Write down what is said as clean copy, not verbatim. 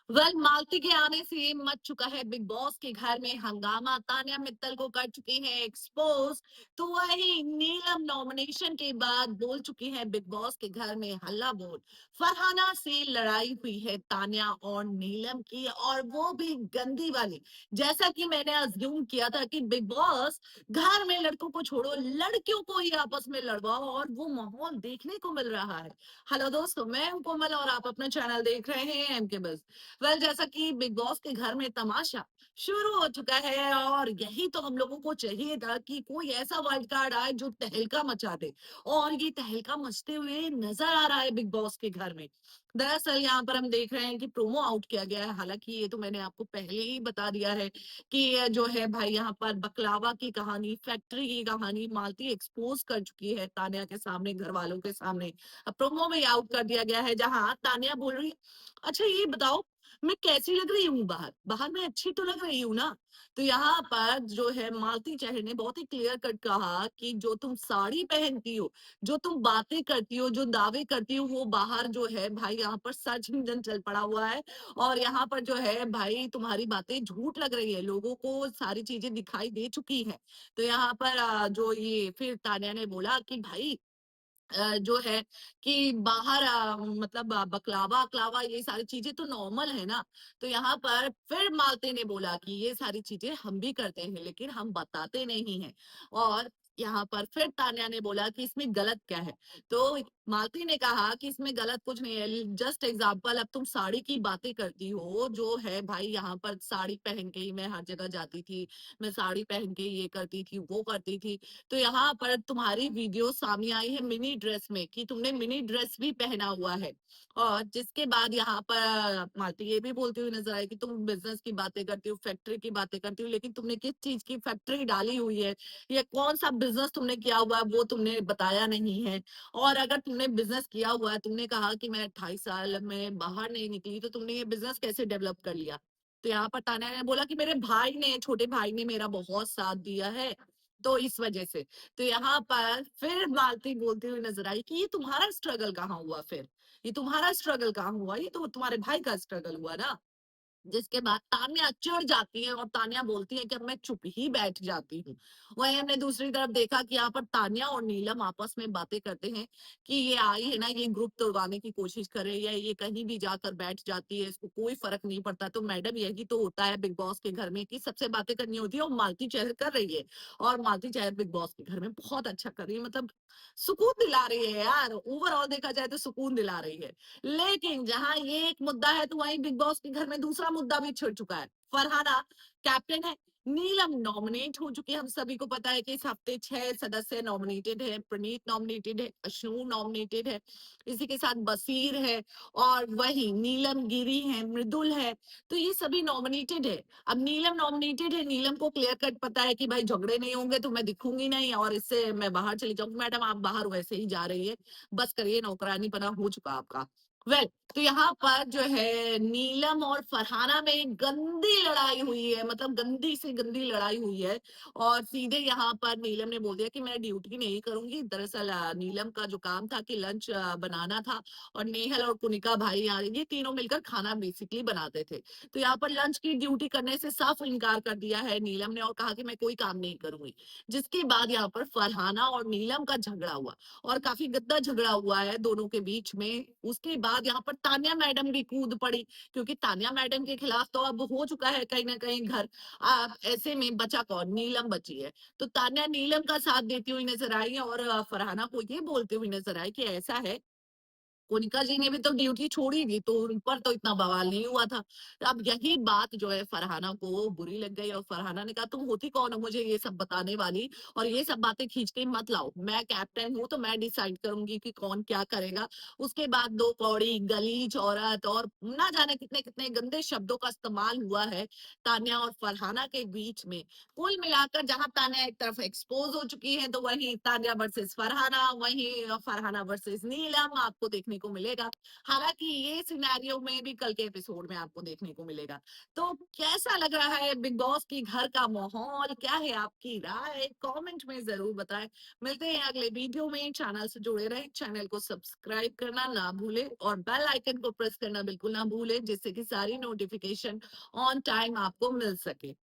मालती के आने से मच चुका है बिग बॉस के घर में हंगामा। तान्या मित्तल को कर चुकी है एक्सपोज। तो वही नीलम नॉमिनेशन के बाद बोल चुकी है बिग बॉस के घर में हल्ला बोल। फरहाना से लड़ाई हुई है तान्या और नीलम की, और वो भी गंदी वाली। जैसा कि मैंने अज्यूम किया था कि बिग बॉस घर में लड़कों को छोड़ो, लड़कियों को ही आपस में लड़वाओ, और वो माहौल देखने को मिल रहा है। हेलो दोस्तों, मैं हूं कोमल और आप अपना चैनल देख रहे हैं एम के बस। जैसा कि बिग बॉस के घर में तमाशा शुरू हो चुका है, और यही तो हम लोगों को चाहिए था कि कोई ऐसा वाइल्ड कार्ड आए जो तहलका मचा दे। और ये तहलका मचते हुए नजर आ रहा है बिग बॉस के घर में। दरअसल यहाँ पर हम देख रहे हैं कि प्रोमो आउट किया गया है। हालांकि ये तो मैंने आपको पहले ही बता दिया है कि ये जो है भाई, यहाँ पर बकलावा की कहानी, फैक्ट्री की कहानी मालती एक्सपोज कर चुकी है तान्या के सामने, घर वालों के सामने। अब प्रोमो में आउट कर दिया गया है, जहां तान्या बोल रही है, अच्छा ये बताओ मैं कैसी लग रही हूँ बाहर? बाहर मैं अच्छी तो लग रही हूँ ना? तो यहाँ पर जो है मालती चहर ने बहुत ही क्लियर कट कहा कि जो तुम साड़ी पहनती हो, जो तुम बातें करती हो, जो दावे करती हो, वो बाहर जो है भाई यहाँ पर सर्च इंजन चल पड़ा हुआ है। और यहाँ पर जो है भाई तुम्हारी बातें झूठ लग रही है, लोगों को सारी चीजें दिखाई दे चुकी है। तो यहाँ पर जो ये फिर तान्या ने बोला कि भाई जो है कि बाहर मतलब बकलावा अकलावा ये सारी चीजें तो नॉर्मल है ना। तो यहाँ पर फिर मालती ने बोला कि ये सारी चीजें हम भी करते हैं लेकिन हम बताते नहीं हैं। और यहाँ पर फिर तान्या ने बोला कि इसमें गलत क्या है। तो मालती ने कहा कि इसमें गलत कुछ नहीं है, जस्ट एग्जाम्पल, अब तुम साड़ी की बातें करती हो, जो है भाई यहाँ पर साड़ी पहन के ही मैं हर जगह जाती थी, मैं साड़ी पहन के ये करती थी वो करती थी। तो यहाँ पर तुम्हारी वीडियो सामने आई है मिनी ड्रेस में, कि तुमने मिनी ड्रेस भी पहना हुआ है। और जिसके बाद यहाँ पर मालती ये भी बोलती हुई नजर आई कि तुम बिजनेस की बातें करती हो, फैक्ट्री की बातें करती हो, लेकिन तुमने किस चीज की फैक्ट्री डाली हुई है या कौन सा बिजनेस तुमने किया हुआ है वो तुमने बताया नहीं है। और अगर तुमने बिजनेस किया हुआ है, तुमने कहा कि मैं 28 साल में बाहर नहीं निकली, तो तुमने ये बिजनेस कैसे डेवलप कर लिया? तो यहाँ पर तान्या ने बोला कि मेरे भाई ने, छोटे भाई ने मेरा बहुत साथ दिया है, तो इस वजह से। तो यहाँ पर फिर मालती बोलती हुई नजर आई कि ये तुम्हारा स्ट्रगल कहाँ हुआ? फिर ये तुम्हारा स्ट्रगल कहाँ हुआ? ये तो तुम्हारे भाई का स्ट्रगल हुआ ना। जिसके बाद तान्या चिढ़ जाती है और तान्या बोलती है कि अब मैं चुप ही बैठ जाती हूँ। वहीं हमने दूसरी तरफ देखा कि यहाँ पर तान्या और नीलम आपस में बातें करते हैं कि ये आई है ना, ये ग्रुप तोड़वाने की कोशिश करे या ये कहीं भी जाकर बैठ जाती है, इसको कोई फर्क नहीं पड़ता। तो मैडम, यही तो होता है बिग बॉस के घर में कि सबसे बातें करनी होती है, और मालती चहर कर रही है। और मालती चहर बिग बॉस के घर में बहुत अच्छा कर रही है, मतलब सुकून दिला रही है यार। ओवरऑल देखा जाए तो सुकून दिला रही है। लेकिन जहां ये एक मुद्दा है, तो वहीं बिग बॉस के घर में दूसरा मुद्दा भी छिड़ चुका है। फरहाना कैप्टन है, नीलम नॉमिनेट हो चुकी है। हम सभी को पता है कि इस हफ्ते 6 सदस्य नॉमिनेटेड है, प्रणीत नॉमिनेटेड है, अशनू नॉमिनेटेड है, इसी के साथ बसीर है, और वही नीलम गिरी है, मृदुल है। तो ये सभी नॉमिनेटेड है। अब नीलम नॉमिनेटेड है, नीलम को क्लियर कट पता है कि भाई झगड़े नहीं होंगे तो मैं दिखूंगी नहीं, और इससे मैं बाहर चली जाऊंगी। मैडम, आप बाहर वैसे ही जा रही है, बस करिए, नौकरानी पना हो चुका आपका। तो यहाँ पर जो है नीलम और फरहाना में गंदी लड़ाई हुई है, मतलब गंदी से गंदी लड़ाई हुई है। और सीधे यहाँ पर नीलम ने बोल दिया कि मैं ड्यूटी नहीं करूंगी। दरअसल नीलम का जो काम था कि लंच बनाना था, और नेहल और कुनिका भाई ये तीनों मिलकर खाना बेसिकली बनाते थे। तो यहाँ पर लंच की ड्यूटी करने से साफ इनकार कर दिया है नीलम ने, और कहा कि मैं कोई काम नहीं करूंगी। जिसके बाद यहाँ पर फरहाना और नीलम का झगड़ा हुआ, और काफी गद्दा झगड़ा हुआ है दोनों के बीच में। उसके बाद यहाँ पर तान्या मैडम भी कूद पड़ी, क्योंकि तान्या मैडम के खिलाफ तो अब हो चुका है कहीं ना कहीं घर। ऐसे में बचा कौन? नीलम बची है। तो तान्या नीलम का साथ देती हुई नजर आई है, और फरहाना को ये बोलते हुए नजर आई कि ऐसा है, कोनिका जी ने भी तो ड्यूटी छोड़ी थी, तो उन पर तो इतना बवाल नहीं हुआ था। अब यही बात जो है फरहाना को बुरी लग गई, और फरहाना ने कहा, तुम होती कौन हो मुझे ये सब बताने वाली? और ये सब बातें खींच के मत लाओ, मैं कैप्टन हूँ तो मैं डिसाइड करूंगी कि कौन क्या करेगा। उसके बाद दो कौड़ी गलीज औरत और ना जाने कितने कितने गंदे शब्दों का इस्तेमाल हुआ है तान्या और फरहाना के बीच में। कुल मिलाकर जहां तान्या एक तरफ एक्सपोज हो चुकी है, तो वहीं तान्या वर्सेस फरहाना, वहीं फरहाना वर्सेस नीलम आपको देखने देखने को मिलेगा। हालाँकि ये सिनेरियो में भी कल के एपिसोड में आपको देखने को मिलेगा। तो कैसा लग रहा है बिग बॉस के घर का माहौल? क्या है आपकी राय? कमेंट में ज़रूर बताएँ। मिलते हैं अगले वीडियो में। चैनल से जुड़े रहें, चैनल को सब्सक्राइब करना ना भूलें और बेल आइकन को प्रेस करना बिल्कुल ना भूलें, जिससे कि सारी नोटिफ़िकेशन ऑन टाइम आपको मिल सके।